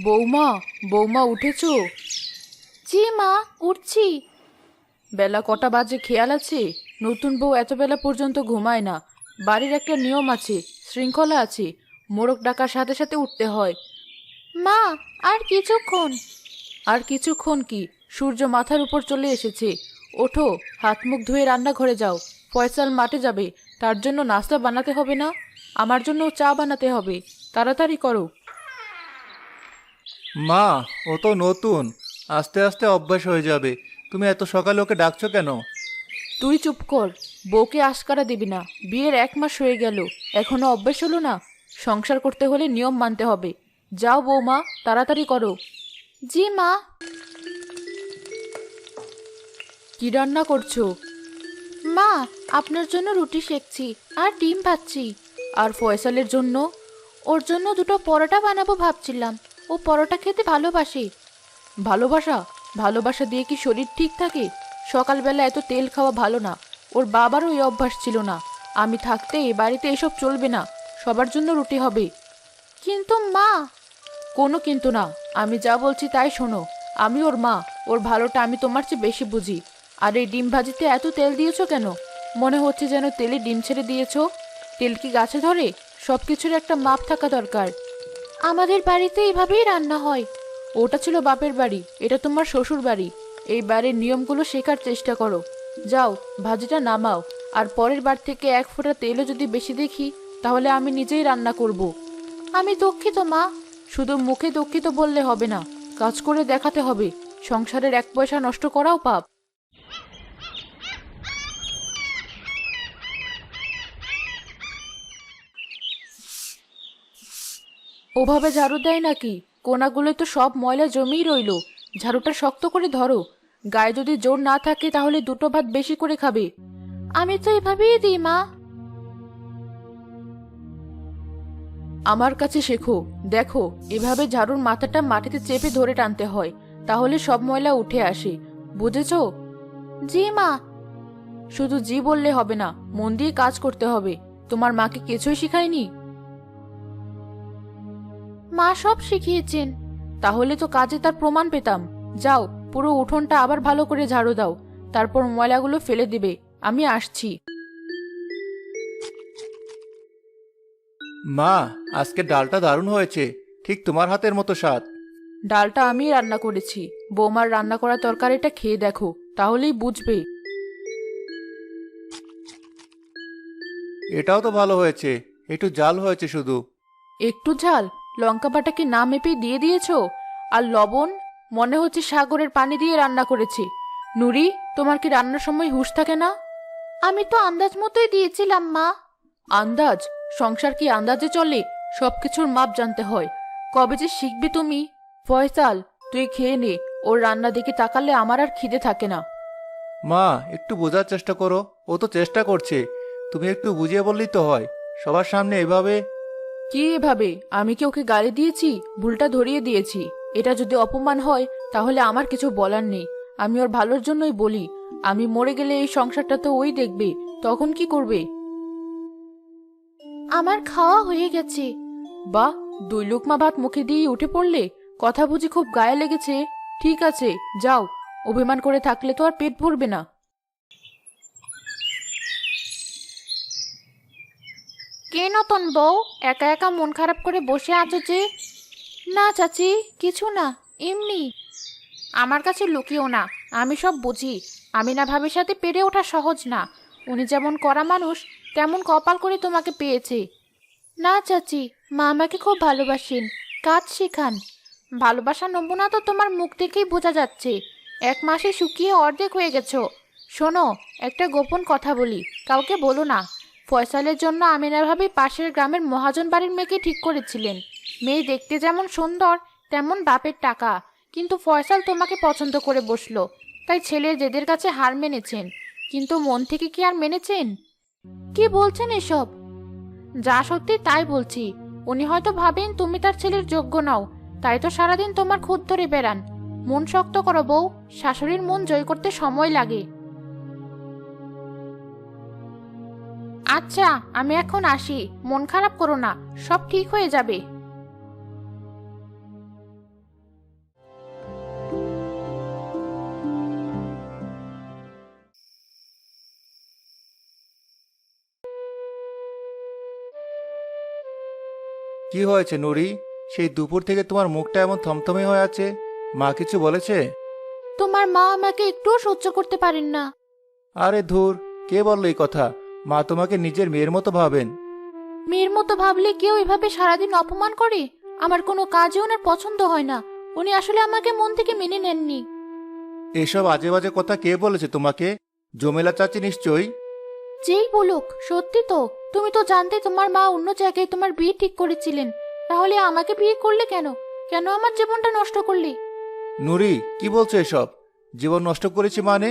বৌমা, বৌমা উঠেছো? জি মা, উঠছি। বেলা কটা বাজে খেয়াল আছে? নতুন বউ এত বেলা পর্যন্ত ঘুমায় না। বাড়ির একটা নিয়ম আছে, শৃঙ্খলা আছে। মোড়ক ডাকার সাথে সাথে উঠতে হয়। মা, আর কিছুক্ষণ। আর কিছুক্ষণ কি? সূর্য মাথার উপর চলে এসেছে। ওঠো, হাত মুখ ধুয়ে রান্নাঘরে যাও। ফয়সাল মাঠে যাবে, তার জন্য নাস্তা বানাতে হবে না? আমার জন্য চা বানাতে হবে। তাড়াতাড়ি করো। মা, ও তো নতুন, আস্তে আস্তে অভ্যাস হয়ে যাবে। তুমি এত সকালে ওকে ডাকছো কেন? তুই চুপ কর। বউকে আশকারা দিবি না। বিয়ের 1 মাস হয়ে গেল, এখনো অভ্যেস হলো না? সংসার করতে হলে নিয়ম মানতে হবে। যাও বৌমা, তাড়াতাড়ি করো। জি মা। কি রান্না করছো? মা, আপনার জন্য রুটি সেকছি আর ডিম ভাজছি। আর ফয়সালের জন্য? ওর জন্য দুটো পরোটা বানাবো ভাবছিলাম। ও পরোটা খেতে ভালোবাসে। ভালোবাসা? ভালোবাসা দিয়ে কি শরীর ঠিক থাকে? সকালবেলা এত তেল খাওয়া ভালো না। ওর বাবারও এই অভ্যাস ছিল না। আমি থাকতে এ বাড়িতে এসব চলবে না। সবার জন্য রুটি হবে। কিন্তু মা। কোনো কিন্তু না, আমি যা বলছি তাই শোনো। আমি ওর মা, ওর ভালোটা আমি তোমার চেয়ে বেশি বুঝি। আর এই ডিম ভাজিতে এত তেল দিয়েছো কেন? মনে হচ্ছে যেন তেলে ডিম ছেড়ে দিয়েছো। তেল কি গাছে ধরে? সব কিছুর একটা মাপ থাকা দরকার। আমাদের বাড়িতে এভাবেই রান্না হয়। ওটা ছিল বাপের বাড়ি, এটা তোমার শ্বশুর বাড়ি। এই বাড়ির নিয়মগুলো শেখার চেষ্টা করো। যাও, ভাজিটা নামাও। আর পরের বার থেকে 1 ফোঁটা তেলও যদি বেশি দেখি, তাহলে আমি নিজেই রান্না করব। আমি দুঃখিত মা। শুধু মুখে দুঃখিত বললে হবে না, কাজ করে দেখাতে হবে। সংসারের 1 পয়সা নষ্ট করাও পাপ। ওভাবে ঝাড়ু দেয় নাকি? কোনাগুলোয় তো সব ময়লা জমিই রইলো। ঝাড়ুটা শক্ত করে ধরো। গায়ে যদি জোর না থাকে তাহলে 2টো ভাত বেশি করে খাবে। আমি তো এভাবেই দিই মা। আমার কাছে শেখো। দেখো, এভাবে ঝাড়ুর মাথাটা মাটিতে চেপে ধরে টানতে হয়, তাহলে সব ময়লা উঠে আসে। বুঝেছো? জি মা। শুধু জি বললে হবে না, মন দিয়ে কাজ করতে হবে। তোমার মাকে কিছুই শিখায়নি? মা সব শিখিয়েছেন। তাহলে তো কাজে তার প্রমাণ পেতাম। যাও, পুরো উঠোনটা আবার ভালো করে ঝাড়ু দাও। তারপর ময়লাগুলো ফেলে দিবে। আমি আসছি। মা, আজকে ডালটা দারুণ হয়েছে, ঠিক তোমার হাতের মতো স্বাদ। ডালটা আমি রান্না করেছি। বৌমার রান্না করা তরকারিটা খেয়ে দেখো, তাহলেই বুঝবে। এটাও তো ভালো হয়েছে, একটু জাল হয়েছে শুধু। একটু ঝাল? লঙ্কা বাটা কি না মেপে দিয়ে দিয়েছো? আর লবণ? মনে হচ্ছে সাগরের পানি দিয়ে রান্না করেছে। নুরি, তোমার কি রান্নার সময় হুঁশ থাকে না? আমি তো আন্দাজ মতোই দিয়েছিলাম মা। আন্দাজ? সংসার কি আন্দাজে চলে? সবকিছুর মাপ জানতে হয়। কবে যে শিখবি তুমি? ফয়সাল, তুই খেয়ে নে। ওর রান্না দেখে তাকালে আমার আর খিদে থাকে না। মা, একটু বোঝার চেষ্টা করো। ও তো চেষ্টা করছে, তুমি একটু বুঝিয়ে বললেই তো হয়। সবার সামনে এভাবে? কি এভাবে? আমি কি ওকে গালি দিয়েছি? ভুলটা ধরিয়ে দিয়েছি। এটা যদি অপমান হয় তাহলে আমার কিছু বলার নেই। আমি ওর ভালোর জন্যই বলি। আমি মরে গেলে এই সংসারটা তো ওই দেখবে। তখন কি করবে? আমার খাওয়া হয়ে গেছে। বাহ, 2 লুকমা ভাত মুখে দিয়ে উঠে পড়লে? কথা বুঝি খুব গায়ে লেগেছে? ঠিক আছে, যাও। অভিমান করে থাকলে তো আর পেট ভরবে না। কে নতুন বউ, একা একা মন খারাপ করে বসে আছো যে? না চাচি, কিছু না, এমনি। আমার কাছে লুকিও না, আমি সব বুঝি। আমিনা ভাবির সাথে পেরে ওঠা সহজ না। উনি যেমন কড়া মানুষ, তেমন কপাল করে তোমাকে পেয়েছে। না চাচি, মা আমাকে খুব ভালোবাসেন, কাজ শেখান। ভালোবাসা নমুনা তো তোমার মুখ দেখেই বোঝা যাচ্ছে। 1 মাসে শুকিয়ে অর্ধেক হয়ে গেছো। শোনো, একটা গোপন কথা বলি, কাউকে বলো না। ফয়সালের জন্য আমিনা ভাবি পাশের গ্রামের মহাজন বাড়ির মেয়েকে ঠিক করেছিলেন। মেয়ে দেখতে যেমন সুন্দর, তেমন বাপের টাকা। কিন্তু ফয়সাল তোমাকে পছন্দ করে বসলো, তাই ছেলের জেদের কাছে হার মেনেছেন। কিন্তু মন থেকে কি আর মেনেছেন? কি বলছেন এসব? যা সত্যি তাই বলছি। উনি হয়তো ভাবেন তুমি তার ছেলের যোগ্য নও, তাই তো সারাদিন তোমার খুঁত ধরে বেড়ান। মন শক্ত করো বউ, শাশুড়ির মন জয় করতে সময় লাগে। আচ্ছা, আমি এখন আসি। মন খারাপ করো না, সব ঠিক হয়ে যাবে। কি হয়েছে নুরি? সেই দুপুর থেকে তোমার মুখটা এমন থমথমে হয়ে আছে। মা কিছু বলেছে? তোমার মা আমাকে একটুও সহ্য করতে পারেন না। আরে ধুর, কে বললো এই কথা? মা তোমাকে নিজের মেয়ের মতো ভাবেন। মেয়ের মতো ভাবলে কেউ এভাবে সারাদিন অপমান করে? আমার কোনো কাজে ওনার পছন্দ হয় না। উনি আসলে আমাকে মন থেকে মেনে নেননি। এসব আজে বাজে কথা কে বলেছে তোমাকে? জমেলা চাচি নিশ্চয়ই। যেই বলুক, সত্যি তো। তুমি তো জানতে তোমার মা অন্য জায়গায় তোমার বিয়ে ঠিক করেছিলেন। তাহলে আমাকে বিয়ে করলে কেন? কেন আমার জীবনটা নষ্ট করলে? নুরি, কি বলছো এসব? জীবন নষ্ট করেছি মানে?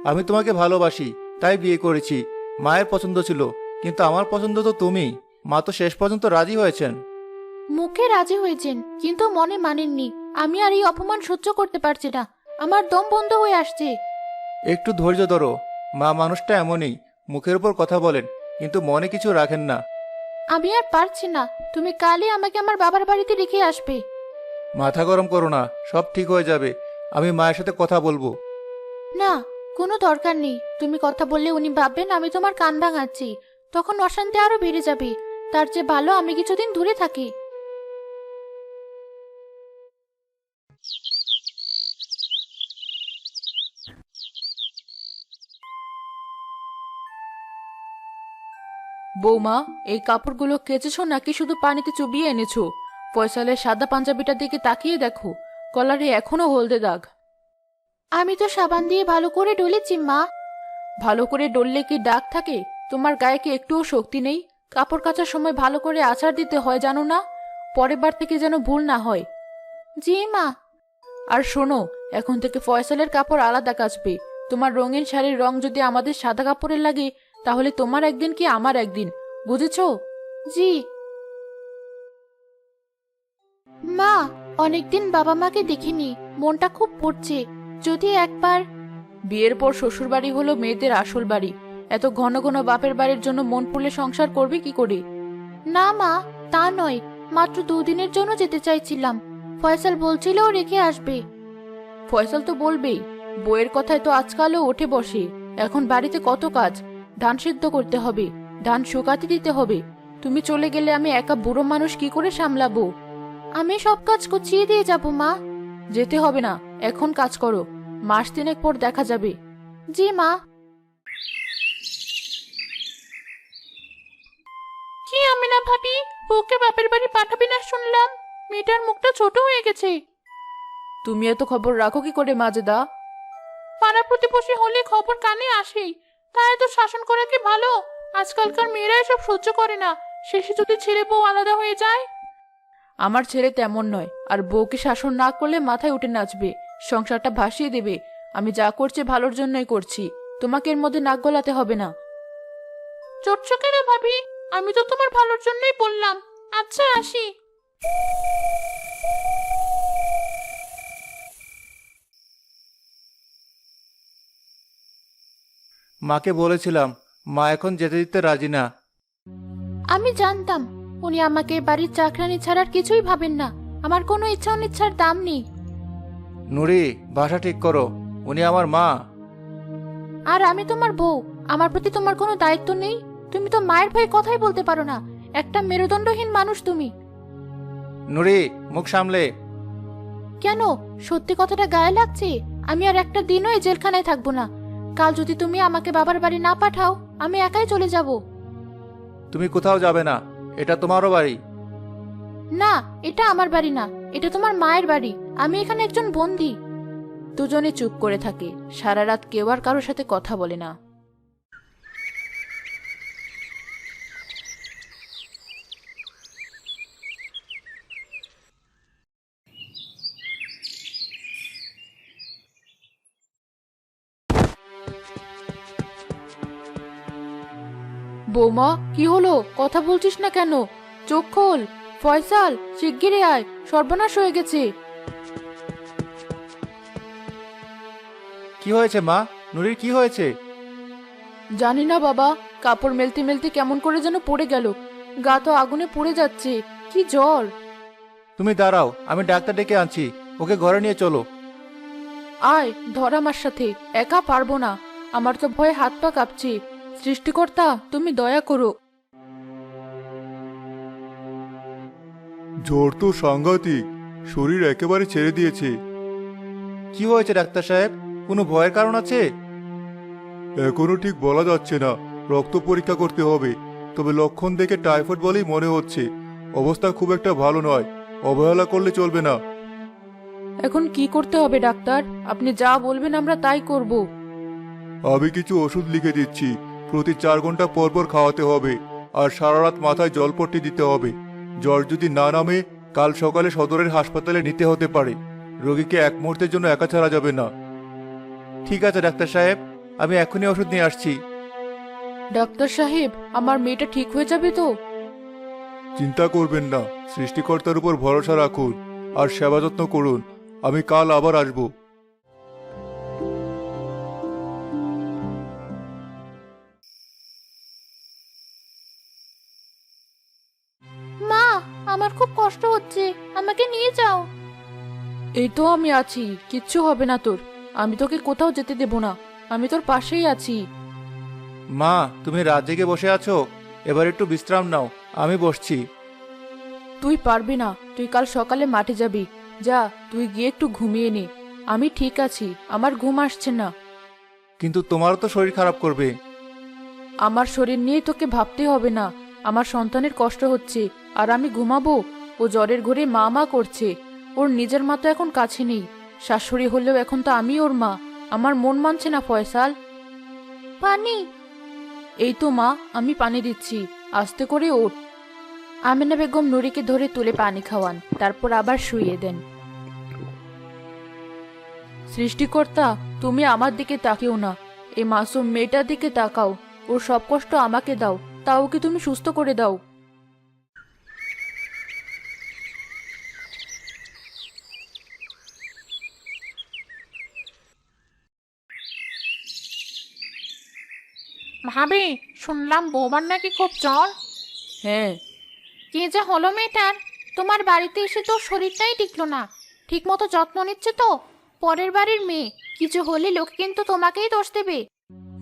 আমি তোমাকে ভালোবাসি, তাই বিয়ে করেছি। মায়ের পছন্দ ছিল, কিন্তু আমার পছন্দ তো তুমি। মা তো শেষ পর্যন্ত রাজি হয়েছেন। মুখে রাজি হয়েছেন, কিন্তু মনে মানেননি। আমি আর এই অপমান সহ্য করতে পারছি না। আমার দম বন্ধ হয়ে আসছে। একটু ধৈর্য ধরো। মা মানুষটা এমনই, মুখের উপর কথা বলেন, কিন্তু মনে কিছু রাখেন না। আমি আর পারছি না। তুমি কালই আমাকে আমার বাবার বাড়িতে রেখে আসবে। মাথা গরম করো না, সব ঠিক হয়ে যাবে। আমি মায়ের সাথে কথা বলবো। না, কোনো দরকার নেই। তুমি কথা বললে উনি ভাববেন আমি তোমার কান ভাঙাচ্ছি। তখন অশান্তি আরো বেড়ে যাবে। তার চেয়ে ভালো আমি কিছুদিন দূরে থাকি। বৌমা, এই কাপড়গুলো কেচেছো নাকি শুধু পানিতে চুবিয়ে এনেছো? ফয়সালের সাদা পাঞ্জাবিটার দিকে তাকিয়ে দেখো, কলারে এখনো হলদে দাগ। আমি তো সাবান দিয়ে ভালো করে ডলেছি মা। ভালো করে ডললে কি দাগ থাকে? তোমার গায়ে কি একটুও শক্তি নেই? কাপড় কাচার সময় ভালো করে আছাড় দিতে হয়, জানো না? পরের বার থেকে যেন ভুল না হয়। জি মা। আর শোনো, এখন থেকে ফয়সালের কাপড় আলাদা কাচবে। তোমার রঙিন শাড়ির রং যদি আমাদের সাদা কাপড়ের লাগে, তাহলে তোমার একদিন কি আমার একদিন, বুঝেছো? জি মা। অনেকদিন বাবা মাকে দেখিনি, মনটা খুব পড়ছে। যদি একবার। বিয়ের পর শ্বশুর বাড়ি হলো মেয়েদের আসল বাড়ি। এত ঘন ঘন বাপের বাড়ির জন্য মন পুড়লে সংসার করবে কি করে? না মা, তা নয়। মাত্র 2 দিনের জন্য যেতে চাইছিলাম। ফয়সাল বলছিল ও রেখে আসবে। ফয়সাল তো বলবেই, বইয়ের কথায় তো আজকালও ওঠে বসে। এখন বাড়িতে কত কাজ, ধান সিদ্ধ করতে হবে, ধান শুকাতে দিতে হবে। তুমি চলে গেলে আমি একা বুড়ো মানুষ কি করে সামলাবো? আমি সব কাজ গুছিয়ে দিয়ে যাব মা। যেতে হবে না, এখন কাজ করো। মাস তিনেক পর দেখা যাবে। জি মা। কি আমি না ভাবি, বউকে বাপের বাড়ি পাঠাবি না শুনলাম। মেয়েটার মুখটা ছোট হয়ে গেছে। তুমি এত খবর রাখো কি করে মাজেদা? পাড়া প্রতিবেশী হলে খবর কানে আসেই। তাই তো শাসন করা কি ভালো? আজকালকার মেয়েরা এসব সহ্য করে না। শেষে যদি ছেলে বউ আলাদা হয়ে যায়। আমার ছেলে তেমন নয়, আর বউকে শাসন না করলে মাথায় উঠে নাচবে, সংসারটা ভাসিয়ে দেবে। আমি যা করছি ভালোর জন্যই করছি, তোমাকে এর মধ্যে নাক গলাতে হবে না। চটছো কেন ভাবি? আমি তো তোমার ভালোর জন্যই বললাম। আচ্ছা, আসি। মাকে বলেছিলাম, মা এখন যেতে দিতে রাজি না। আমি জানতাম উনি আমাকে বাড়ির চাকরানি ছাড়ার কিছুই ভাবেন না। আমার কোনো ইচ্ছা অনিচ্ছার দাম নেই। নুরি, ভাষা ঠিক করো। উনি আমার মা। আর আমি তোমার বউ। আমার প্রতি তোমার কোনো দায়িত্ব নেই? তুমি তো মায়ের ভয়ে কথাই বলতে পারো না। একটা মেরুদণ্ডহীন মানুষ তুমি। নুরি, মুখ সামলে। কেন? সত্যি কথাটা গায়ে লাগছে। আমি আর একটা দিনও এই জেলখানায় থাকবো না। কাল যদি তুমি আমাকে বাবার বাড়ি না পাঠাও, আমি একাই চলে যাব। তুমি কোথাও যাবে না, এটা তোমারও বাড়ি। না, এটা আমার বাড়ি না। এটা তোমার মায়ের বাড়ি। আমি এখানে একজন বন্দী। দুজনে চুপ করে থাকে। সারা রাত কেউ আর কারোর সাথে কথা বলে না। বৌমা, কি হলো? কথা বলছিস না কেন? চোখ খোল। ফয়সাল, শিগগিরই আয়, সর্বনাশ হয়ে গেছে। কি হয়েছে মা? নুরির কি হয়েছে? জানি না বাবা, কাপড় মেলতে মেলতে কেমন করে যেন পড়ে গেল। গা তো আগুনে পুড়ে যাচ্ছে। কি জ্বর! তুমি দাঁড়াও, আমি ডাক্তার ডেকে আনছি। ওকে ঘরে নিয়ে চলো। আয়, ধর আমার সাথে। একা পারবো না, আমার তো ভয়ে হাত পা কাঁপছে। সৃষ্টিকর্তা, তুমি দয়া করো। জ্বর তো সাংঘাতিক, শরীর একেবারে ছেড়ে দিয়েছে। কি হয়েছে ডাক্তার সাহেব? কোনো ভয়ের কারণ আছে? এখনো ঠিক বলা যাচ্ছে না, রক্ত পরীক্ষা করতে হবে। তবে লক্ষণ দেখে টাইফয়েড বলেই মনে হচ্ছে। অবস্থা খুব একটা ভালো নয়, অবহেলা করলে চলবে না। এখন কি করতে হবে ডাক্তার? আপনি যা বলবেন আমরা তাই করব। আমি কিছু ওষুধ লিখে দিচ্ছি, প্রতি 4 ঘন্টা পর পর খাওয়াতে হবে, আর সারা রাত মাথায় জলপট্টি দিতে হবে। জ্বর যদি না নামে কাল সকালে সদরের হাসপাতালে নিতে হতে পারে। রোগীকে এক মুহূর্তের জন্য একা ছাড়া যাবে না। ঠিক আছে ডাক্তার সাহেব, আমি এখনই ওষুধ নিয়ে আসছি। ডাক্তার সাহেব, আমার মেয়েটা ঠিক হয়ে যাবে তো? চিন্তা করবেন না, সৃষ্টিকর্তার উপর ভরসা রাখুন আর সেবা যত্ন করুন। আমি কাল আবার আসব। মা, আমার খুব কষ্ট হচ্ছে, আমাকে নিয়ে যাও। এই তো আমি আছি, কিচ্ছু হবে না তোর। আমি তোকে কোথাও যেতে দেব না, আমি তোর পাশেই আছি। মা, তুমি রাত জেগে বসে আছো? এবার একটু বিশ্রাম নাও, আমি বসছি। তুই পারবি না, তুই কাল সকালে মাঠে যাবি। যা, তুই গিয়ে একটু ঘুমিয়ে নে। আমি ঠিক আছি, আমার ঘুম আসছে না। কিন্তু তোমারও তো শরীর খারাপ করবে। আমার শরীর নিয়ে তোকে ভাবতে হবে না। আমার সন্তানের কষ্ট হচ্ছে আর আমি ঘুমাবো? ও জ্বরের ঘরে মা মা করছে। ওর নিজের মা তো এখন কাছে নেই। শাশুড়ি হলেও এখন তো আমি ওর মা। আমার মন মানছে না ফয়সাল। পানি। এই তো মা, আমি পানি দিচ্ছি, আস্তে করে ওঠ। আমিনা বেগম নুরিকে ধরে তুলে পানি খাওয়ান, তারপর আবার শুইয়ে দেন। সৃষ্টিকর্তা, তুমি আমার দিকে তাকিও না, এই মাসুম মেয়েটার দিকে তাকাও। ওর সব কষ্ট আমাকে দাও, তাও কি তুমি সুস্থ করে দাও। ভাবি, শুনলাম বৌমার নাকি খুব জ্বর। হ্যাঁ, কি যে হলো মেয়েটার? তোমার বাড়িতে এসে তো শরীরটাই টিকলো না। ঠিক মতো যত্ন নিচ্ছে তো? পরের বাড়ির মেয়ে, কিছু হলে লোক কিন্তু তোমাকেই দোষ দেবে।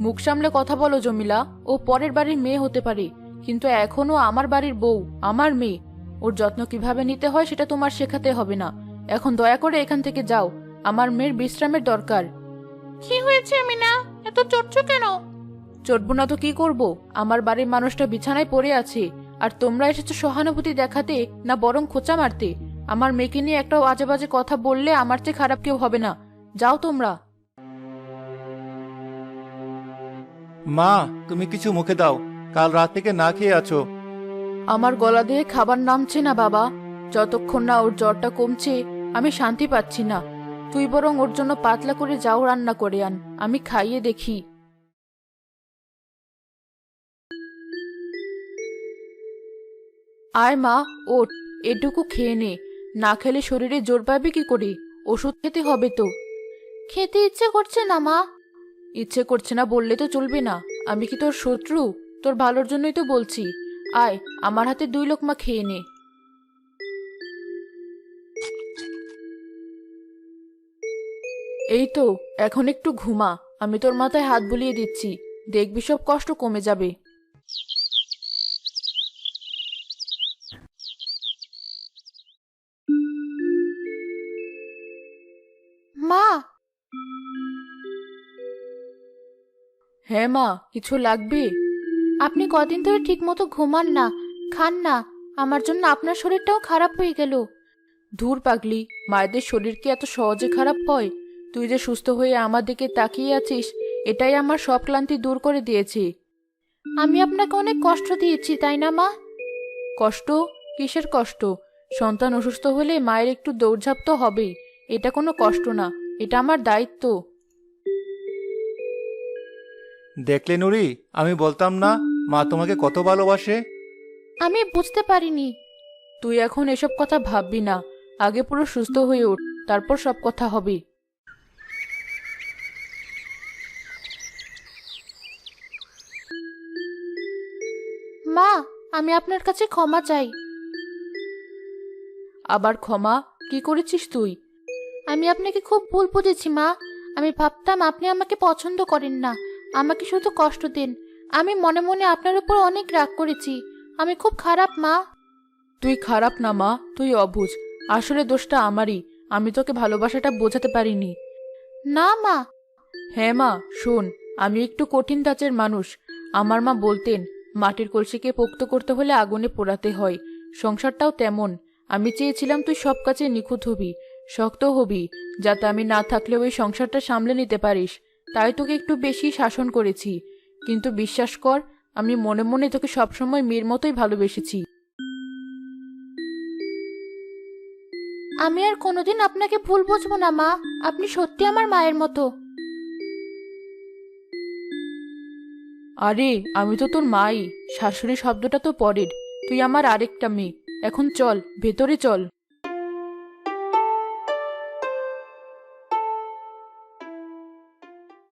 মুখ সামলে কথা বলো জমিলা। ও পরের বাড়ির মেয়ে হতে পারে, কিন্তু এখনো আমার বাড়ির বউ, আমার মেয়ে। ওর যত্ন কিভাবে নিতে হয় সেটা তোমার শেখাতে হবে না। এখন দয়া করে এখান থেকে যাও, আমার মেয়ের বিশ্রামের দরকার। কি হয়েছে মিনা, এত চটছো কেন? চটবো না তো কি করব? আমার বাড়ির মানুষটা বিছানায় পড়ে আছে, আর তোমরা এসেছো সহানুভূতি দেখাতে, না বরং খোঁচা মারতে? আমার মেয়েকে নিয়ে একটা আজে বাজে কথা বললে আমার চেয়ে খারাপ কেউ হবে না। যাও তোমরা। মা, তুমি কিছু মুখে দাও, কাল রাত থেকে না খেয়ে আছো। আমার গলা দিয়ে খাবার নামছে না বাবা। যতক্ষণ না ওর জ্বরটা কমছে আমি শান্তি পাচ্ছি না। তুই বরং ওর জন্য পাতলা করে যাও রান্না করে আন, আমি খাইয়ে দেখি। আয় মা, ওঠ, এটুকু খেয়ে নে। না খেলে শরীরে জোর পাবে কি করে? ওষুধ খেতে হবে তো। খেতে ইচ্ছে করছে না মা। ইচ্ছে করছে না বললে তো চলবে না। আমি কি তোর শত্রু? তোর ভালোর জন্যই তো বলছি। আয়, আমার হাতে 2 লোকমা খেয়ে নে। এই তো, এখন একটু ঘুমা। আমি তোর মাথায় হাত বুলিয়ে দিচ্ছি, দেখবি সব কষ্ট কমে যাবে। মা, হ্যাঁ মা, কিছু লাগবে? আপনি কদিন ধরে ঠিক মতো ঘুমান না, খান না। আমার জন্য আপনার শরীরটাও খারাপ হয়ে গেল। ধুর পাগলি, মায়েদের শরীর কি এত সহজে খারাপ হয়? তুই যে সুস্থ হয়ে আমার দিকে তাকিয়ে আছিস, এটাই আমার সব ক্লান্তি দূর করে দিয়েছে। আমি আপনাকে অনেক কষ্ট দিয়েছি, তাই না মা? কষ্ট? কিসের কষ্ট? সন্তান অসুস্থ হলে মায়ের একটু দৌড়ঝাঁপ তো হবেই। এটা কোনো কষ্ট না, এটা আমার দায়িত্ব। দেখলে নুরি, আমি বলতাম না মা তোমাকে কত ভালোবাসে। আমি বুঝতে পারিনি। তুই এখন এসব কথা ভাববি না, আগে পুরো সুস্থ হয়ে ওঠ, তারপর সব কথা হবে। মা, আমি আপনার কাছে ক্ষমা চাই। আবার ক্ষমা? কি করেছিস তুই? আমি আপনাকে খুব ভুল বুঝেছি মা। আমি ভাবতাম আপনি আমাকে পছন্দ করেন না, আমাকে শুধু কষ্ট দেন। আমি মনে মনে আপনার উপর অনেক রাগ করেছি। আমি খুব খারাপ মা। তুই খারাপ না মা, তুই অবুঝ। আসলে দোষটা আমারই, আমি তোকে ভালোবাসাটা বোঝাতে পারিনি। না মা। হ্যাঁ মা, শোন, আমি একটু কঠিন ধাঁচের মানুষ। আমার মা বলতেন মাটির কলসিকে পোক্ত করতে হলে আগুনে পোড়াতে হয়। সংসারটাও তেমন। আমি চেয়েছিলাম তুই সব কাজে নিখুঁত হবি, শক্ত হবি, যাতে আমি না থাকলেও ওই সংসারটা সামলে নিতে পারিস। তাই তোকে একটু বেশি শাসন করেছি। কিন্তু বিশ্বাস কর, আমি মনে মনে তোকে সবসময় মেয়ের মতোই ভালোবেসেছি। আমি আর কোনোদিন আপনাকে ভুল বুঝবো না মা। আপনি সত্যি আমার মায়ের মতো। আরে আমি তো তোর মাই, শাশুড়ি শব্দটা তো পরের। তুই আমার আরেকটা মেয়ে। এখন চল, ভেতরে চল।